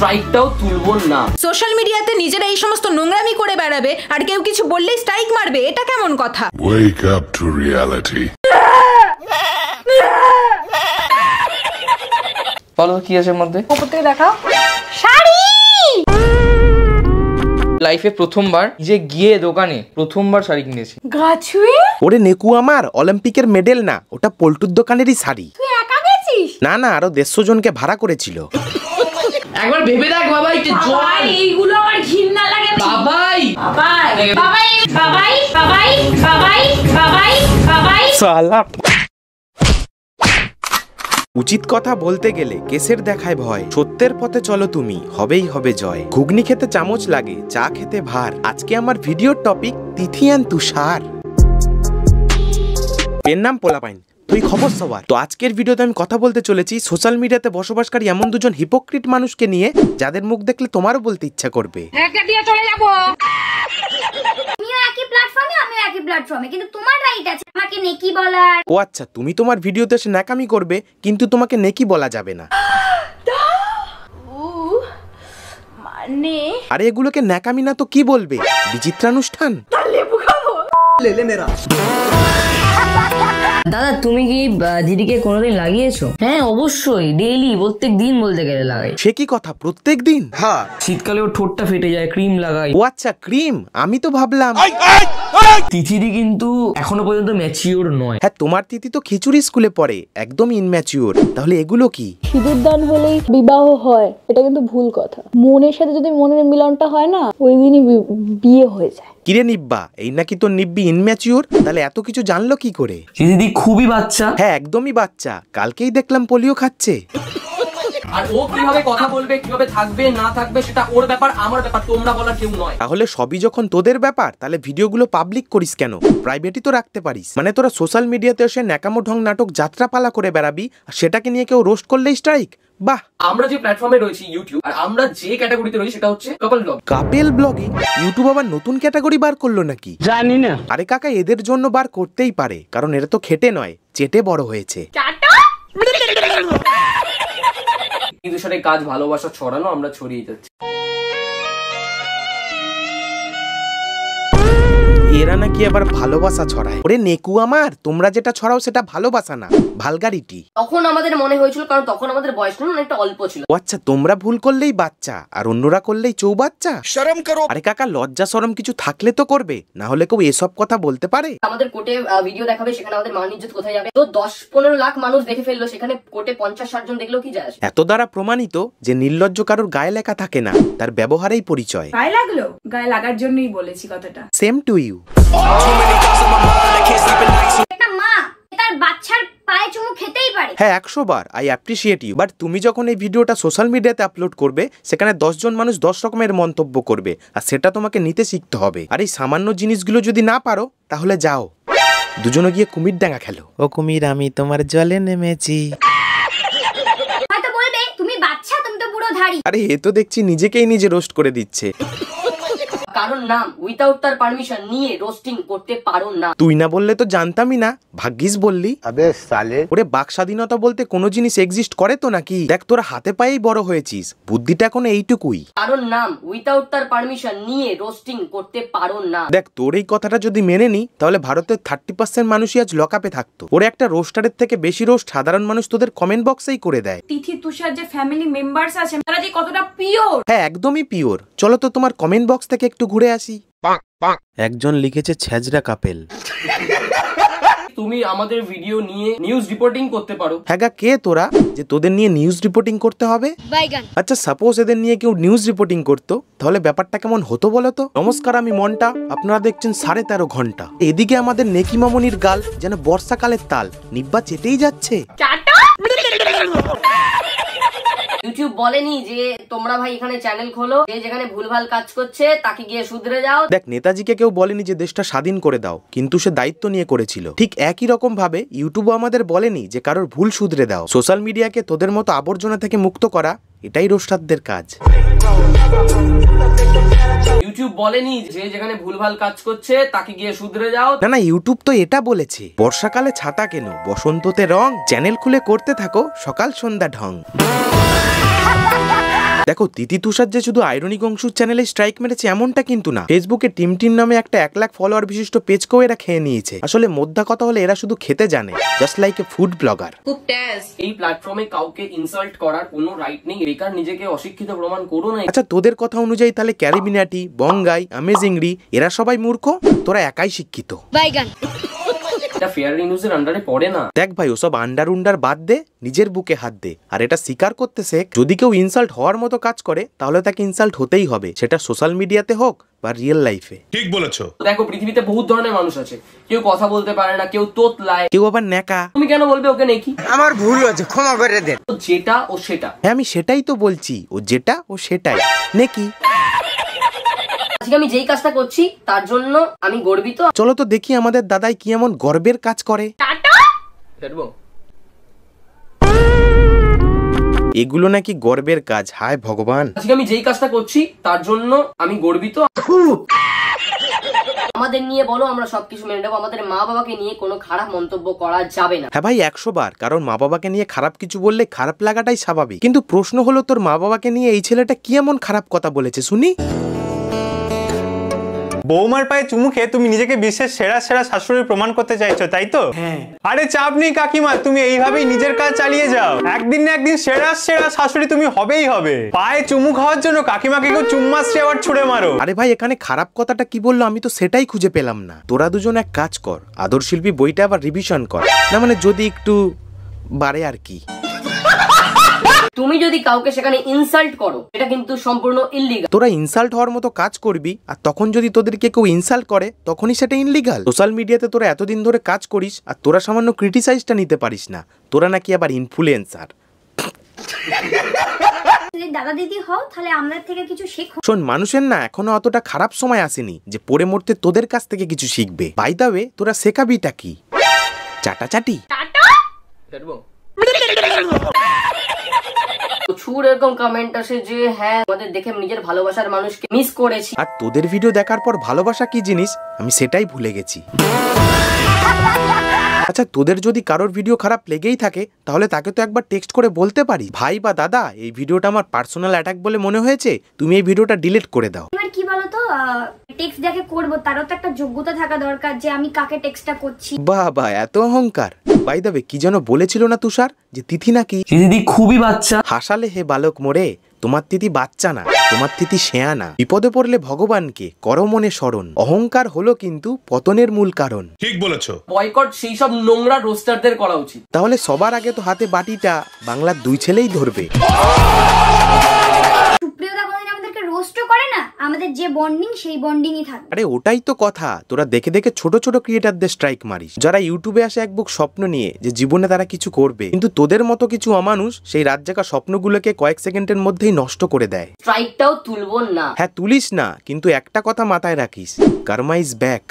স্ট্রাইকটাও তুলবো না। সোশ্যাল মিডিয়াতে নিজেরা এই সমস্ত নোংরামি করে বেড়াবে আর কেউ কিছু বললেই স্ট্রাইক মারবে, এটা কেমন কথা? Wake up to reality. বলো কি আছে এর মধ্যে? উপর থেকে দেখাও। শাড়ি। লাইফে প্রথমবার নিজে গিয়ে দোকানে প্রথমবার শাড়ি কিনেছি। গাছুই? ওরে নেকু আমার অলিম্পিকের মেডেল না, ওটা পল্টুর দোকানেরই শাড়ি। তুই একা গেছিস? না না, আরো 150 জনকে ভাড়া করেছিল। একবার ভেবে দেখ বাবাই, যে জল এইগুলো আমার ঘৃণা লাগে। বাবাই বাবাই বাবাই বাবাই বাবাই বাবাই বাবাই বাবাই সালা। উচিত কথা বলতে গেলে কেসের দেখায় ভয়, সত্যের পথে চলো তুমি, হবেই হবে জয়। ঘুগনি খেতে চামচ লাগে, চা খেতে ভার। আজকে আমার ভিডিওর টপিক তিথি অ্যান্ড তুষার। এর নাম পোলাপাইন, তুই খবর সবার। তো আজকের ভিডিওতে আমি কথা বলতে চলেছি সোশ্যাল মিডিয়াতে বসবাসকারী এমন দুজন হিপোক্রিট মানুষকে নিয়ে, যাদের মুখ দেখলে তোমারও বলতে ইচ্ছা করবে একটা দিয়ে চলে যাবো। তুমিও একই প্ল্যাটফর্মে, আমিও একই প্ল্যাটফর্মে, কিন্তু তোমার রাইট আছে আমাকে নেকি বলার। ও আচ্ছা, তুমি তোমার ভিডিওতে এসে ন্যাকামি করবে, কিন্তু তোমাকে নেকি বলা যাবে না। মানে আরে এগুলোকে ন্যাকামি না তো কি বলবে? বিচিত্রানুষ্ঠান। দাদা তুমি কি দিদিকে কোনোদিন লাগিয়েছো? হ্যাঁ অবশ্যই, ডেইলি, প্রত্যেক দিন বলতে গেলে লাগাই। সে কি কথা, প্রত্যেক দিন? হ্যাঁ, শীতকালে ওর ঠোঁটটা ফেটে যায়, ক্রিম লাগাই। ও আচ্ছা, ক্রিম। আমি তো ভাবলাম তিথিদি কিন্তু এখনো পর্যন্ত ম্যাচিওর নয়। হ্যাঁ, তোমার তিথি তো খিচুড়ি স্কুলে পড়ে, একদম ইনম্যাচিওর। তাহলে এগুলো কি? সিঁদুর দান হলেই বিবাহ হয়, এটা কিন্তু ভুল কথা। মনের সাথে যদি মনের মিলনটা হয় না, ওই দিনই বিয়ে হয়ে যায়। কিরে নিব্বা, এই নাকি তোর নিব্বি ইনম্যাচিওর? তাহলে এত কিছু জানলো কি করে? দিদি খুবই বাচ্চা। হ্যাঁ, একদমই বাচ্চা। কালকেই দেখলাম পোলিও খাচ্ছে। আর ও কিভাবে কথা বলবে, কিভাবে থাকবে না থাকবে, সেটা ওর ব্যাপার, আমার ব্যাপার, তোমরা বলার কেউ নয়। তাহলে সবই যখন তোদের ব্যাপার, তাহলে ভিডিওগুলো পাবলিক করিস কেন? প্রাইভেটই তো রাখতে পারিস। মানে তোরা সোশ্যাল মিডিয়াতে এসে ন্যাকামো ঢং নাটক যাত্রাপালা করে বেড়াবি, আর সেটাকে নিয়ে কেউ রোস্ট করলেই স্ট্রাইক? বাহ। আমরা যে প্ল্যাটফর্মে রয়েছি ইউটিউব, আর আমরা যে ক্যাটাগরিতে রয়েছি সেটা হচ্ছে কাপল ব্লগ। Couple blogging? ইউটিউব আবার নতুন ক্যাটাগরি বার করলো নাকি? জানি না। আরে কাকা, এদের জন্য বার করতেই পারে, কারণ এরা তো খেটে নয়, চেটে বড় হয়েছে। কিন্তু সেটা কাজ ভালোবাসা ছড়ানো, আমরা ছড়িয়ে যাচ্ছি। এরা নাকি আবার ভালোবাসা ছড়ায়। ওরে নেকু আমার, তোমরা যেটা ছড়াও সেটা ভালোবাসা না, ভালগারিটি। তখন আমাদের মনে হয়েছিল, কারণ তখন আমাদের বয়স অনেকটা অল্প ছিল। ও আচ্ছা, তোমরা ভুল করলেই বাচ্চা আর অন্যরা করলেই চৌবাচ্চা। শরম করো। আরে কাকা, লজ্জা শরম কিছু থাকলে তো করবে, না হলে কেউ এসব কথা বলতে পারে? আমাদের কোর্টে ভিডিও দেখাবে, সেখানে আমাদের মান ইজ্জত কোথায় যাবে? তো 10-15 লাখ মানুষ দেখে ফেললো, সেখানে কোর্টে 50-60 জন দেখলেও কি যায়? এত দ্বারা প্রমাণিত যে নির্লজ্জ কারোর গায়ে লেখা থাকে না, তার ব্যবহারেই পরিচয়। গায়ে লাগলো? গায়ে লাগার জন্যই বলেছি কথাটা। Same to you. একটা মা তার বাচ্চার পায়ে চুমু খেতেই পারে। হ্যাঁ, 100 বার আই অ্যাপ্রিশিয়েট ইউ। বাট তুমি যখন এই ভিডিওটা সোশ্যাল মিডিয়াতে আপলোড করবে, সেখানে 10 জন মানুষ 10 রকমের মন্তব্য করবে, আর সেটা তোমাকে নিতে শিখতে হবে। আর এই সামান্য জিনিসগুলো যদি না পারো, তাহলে যাও দুজনে গিয়ে কুমির ডাঙ্গা খেলো। ও কুমির, আমি তোমার জলে নেমেছি। হয়তো বলবে তুমি বাচ্চা, তুমি তো পুরো ধাড়ি। আরে এ তো দেখছি নিজেকেই নিজে রোস্ট করে দিচ্ছে। কারণ নাম উইথাউট তার পারমিশন নিয়ে রোস্টিং করতে পারো না। তুই না বললে তো জানতামই না, ভাগ্যিস বললি। আবে সালে, ওরে বাক স্বাধীনতা বলতে কোনো জিনিস এক্সিস্ট করে তো নাকি? দেখ, তোরা হাতে পায়েই বড় হয়েছিস, বুদ্ধিটা এখন এইটুকুই। কারণ নাম উইথাউট তার পারমিশন নিয়ে রোস্টিং করতে পারো না। দেখ, তোর এই কথাটা যদি মেনে নি, তাহলে ভারতের 30% মানুষই আজ লকআপে থাকতো। ওরে একটা রোস্টারের থেকে বেশি রোস্ট সাধারণ মানুষ তোদের কমেন্ট বক্সেই করে দেয়। তিথি তুষার যে ফ্যামিলি মেম্বারস আছে, তারা যে কতটা পিওর। হ্যাঁ, একদমই পিওর। চলো তো তোমার কমেন্ট বক্স থেকে একটু ঘুরে আসি। একজন লিখেছে ছ্যাজরা কাপেল। তুমি আমাদের ভিডিও নিয়ে নিউজ রিপোর্টিং করতে পারো। হ্যাঁ গা, কে তোরা যে তোদের নিয়ে নিউজ রিপোর্টিং করতে হবে? আচ্ছা, সাপোজ এদের নিয়ে কেউ নিউজ রিপোর্টিং করতো, তাহলে ব্যাপারটা কেমন হতো বলো তো? নমস্কার, আমি মন্টা, আপনারা দেখছেন 13.5 ঘন্টা। এদিকে আমাদের নেকি মামনির গাল যেন বর্ষাকালের তাল, নিব্বা চেটেই যাচ্ছে। ইউটিউব বলেনি যে তোমরা ভাই এখানে চ্যানেল খোলো, যে যেখানে ভুলভাল কাজ করছে তাকে গিয়ে শুধরে যাও। দেখ, নেতাজিকে কেউ বলেনি যে দেশটা স্বাধীন করে দাও, কিন্তু সে দায়িত্ব নিয়ে করেছিল। ঠিক একই রকম ভাবে ইউটিউব আমাদের বলেনি যে কারোর ভুল শুধরে দাও। সোশ্যাল মিডিয়াকে তোদের মতো আবর্জনা থেকে মুক্ত করা, এটাই রোস্টারদের কাজ। ইউটিউব বলেনি যে যেখানে ভুলভাল কাজ করছে তাকে গিয়ে শুধরে যাও। না না, ইউটিউব তো এটা বলেছে, বর্ষাকালে ছাতা কেন, বসন্ততে রং, চ্যানেল খুলে করতে থাকো সকাল সন্ধ্যা ঢং। দেখো তিথি তুষার যে শুধু আইরনিক অংশুর চ্যানেলে স্ট্রাইক মেরেছে এমনটা কিন্তু না, ফেসবুকে টিম নামে একটা 1 লাখ ফলোয়ার বিশিষ্ট পেজকেও এরা খেয়ে নিয়েছে। আসলে মোদ্দা কথা হলে এরা শুধু খেতে জানে, just like a food blogger. এই প্ল্যাটফর্মে কাউকে ইনসাল্ট করার কোনো রাইট নেই, বেকার নিজেকে অশিক্ষিত প্রমাণ করো না। আচ্ছা তোদের কথা অনুযায়ী তাহলে ক্যারিবিনাটি, বঙ্গাই, অ্যামেজিংরি এরা সবাই মূর্খ, তোরা একাই শিক্ষিত। এটা ফেয়ার নিউজের আন্ডারে পড়ে না। দেখ ভাই ওসব আন্ডার বাদ দে, নিজের বুকে হাত দে, আর এটা স্বীকার করতে শেখ। যদি কেউ ইনসাল্ট হওয়ার মতো কাজ করে তাহলে তাকে ইনসাল্ট হতেই হবে, সেটা সোশ্যাল মিডিয়াতে হোক বা রিয়েল লাইফে। ঠিক বলেছো। দেখো পৃথিবীতে বহুত ধরনের মানুষ আছে, কেউ কথা বলতে পারে না, কেউ তোতলায়, কেউ আবার ন্যাকা। তুমি কেন বলবে ওকে নেকি? আমার ভুল হয়েছে, ক্ষমা করে দেন। যেটা ও সেটা। হ্যাঁ আমি সেটাই তো বলছি, ও যেটা ও সেটাই নেকি। আজকে আমি যেই কাজটা করছি তার জন্য আমি গর্বিত। চলো তো দেখি আমাদের দাদাই কি এমন গর্বের কাজ করে। এগুলো নাকি গর্বের কাজ, হায় ভগবান। আজকে আমি যেই কাজটা করছি তার জন্য আমি গর্বিত। আমাদের নিয়ে বলো, আমরা সবকিছু মেনে নেবো। আমাদের মা বাবাকে নিয়ে কোনো খারাপ মন্তব্য করা যাবে না। হ্যাঁ ভাই 100 বার, কারণ মা বাবাকে নিয়ে খারাপ কিছু বললে খারাপ লাগাটাই স্বাভাবিক। কিন্তু প্রশ্ন হলো তোর মা বাবাকে নিয়ে এই ছেলেটা কি এমন খারাপ কথা বলেছে শুনি। বৌমার পায়ে চুমু খেয়ে তুমি নিজেকে বিশ্বের সেরা শাশুড়ি প্রমাণ করতে চাইছো, তাই তো? আরে চাপ নেই কাকিমা, তুমি এইভাবেই নিজের কাজ চালিয়ে যাও। একদিন না একদিন সেরা শাশুড়ি তুমি হবেই হবে। পায়ে চুমু খাওয়ার জন্য কাকিমাকে কেউ চুম্মাশ্রী আবার ছুড়ে মারো। আরে ভাই এখানে খারাপ কথাটা কি বললো আমি তো সেটাই খুঁজে পেলাম না। তোরা দুজন এক কাজ কর, আদর শিল্পী বইটা আবার রিভিশন কর না, মানে যদি একটু বাড়ে আর কি। তুমি যদি কাউকে সেখানে ইনসাল্ট করো এটা কিন্তু সম্পূর্ণ ইললিগাল। তোরা ইনসাল্ট হওয়ার মতো কাজ করবি, আর তখন যদি তোদেরকে কেউ ইনসাল্ট করে তখনই সেটা ইনলিগাল। সোশ্যাল মিডিয়াতে তোরা এতদিন ধরে কাজ করিস আর তোরা সামান্য ক্রিটিসাইজটা নিতে পারিস না, তোরা নাকি আবার ইনফ্লুয়েন্সার। যদি দাদা দিদি হও তাহলে আমাদের থেকে কিছু শেখো। শোন, মানুষের না এখনো অতটা খারাপ সময় আসেনি যে পড়ে মরতে তোদের কাছ থেকে কিছু শিখবে। বাই দ্য ওয়ে তোরা শেখাবিটা কি? চাটাচাটি। প্রচুর এরকম কমেন্ট আসে যে হ্যাঁ আমাদের দেখে নিজের ভালোবাসার মানুষকে মিস করেছি। আর তোদের ভিডিও দেখার পর ভালোবাসা কি জিনিস আমি সেটাই ভুলে গেছি। আচ্ছা তোদের যদি কারোর ভিডিও খারাপ লেগেই থাকে তাহলে তাকে তো একবার টেক্সট করে বলতে পারি, ভাই বা দাদা এই ভিডিওটা আমার পার্সোনাল অ্যাটাক বলে মনে হয়েছে, তুমি এই ভিডিওটা ডিলিট করে দাও। এবার কি বলতো, টেক্সট যাকে করবো তারও তো একটা যোগ্যতা থাকা দরকার যে আমি কাকে টেক্সটটা করছি। বাবা এত অহংকার। বাই দ্য ওয়ে কি যেন বলেছিল না তুষার, যে তিথি নাকি দিদি খুবই বাচ্চা। হাসালে হে বালক মোরে, তোমার তিথি বাচ্চা না, তোমার তিথি শেয়ানা। বিপদে পড়লে ভগবানকে করো মনে স্মরণ, অহংকার হলো কিন্তু পতনের মূল কারণ। ঠিক বলেছো। বয়কট সেই সব নোংরা রোস্টারদের করা উচিত। তাহলে সবার আগে তো হাতে বাটিটা বাংলার 2 ছেলেই ধরবে। সুপ্রিয়তা কোনদিন আমাদেরকে রোস্টও করে না, আমাদের যে বন্ডিং সেই বন্ডিংই থাকে। আরে ওটাই তো কথা, তোরা দেখে দেখে ছোট ছোট ক্রিয়েটারদের স্ট্রাইক মারিস, যারা ইউটিউবে আসে এক বুক স্বপ্ন নিয়ে যে জীবনে তারা কিছু করবে, কিন্তু তোদের মতো কিছু অমানুষ সেই রাত জাগা স্বপ্নগুলোকে কয়েক সেকেন্ডের মধ্যেই নষ্ট করে দেয়। স্ট্রাইকটাও তুলবো না। হ্যাঁ তুলিস না, কিন্তু একটা কথা মাথায় রাখিস, কার্মা ইজ ব্যাক।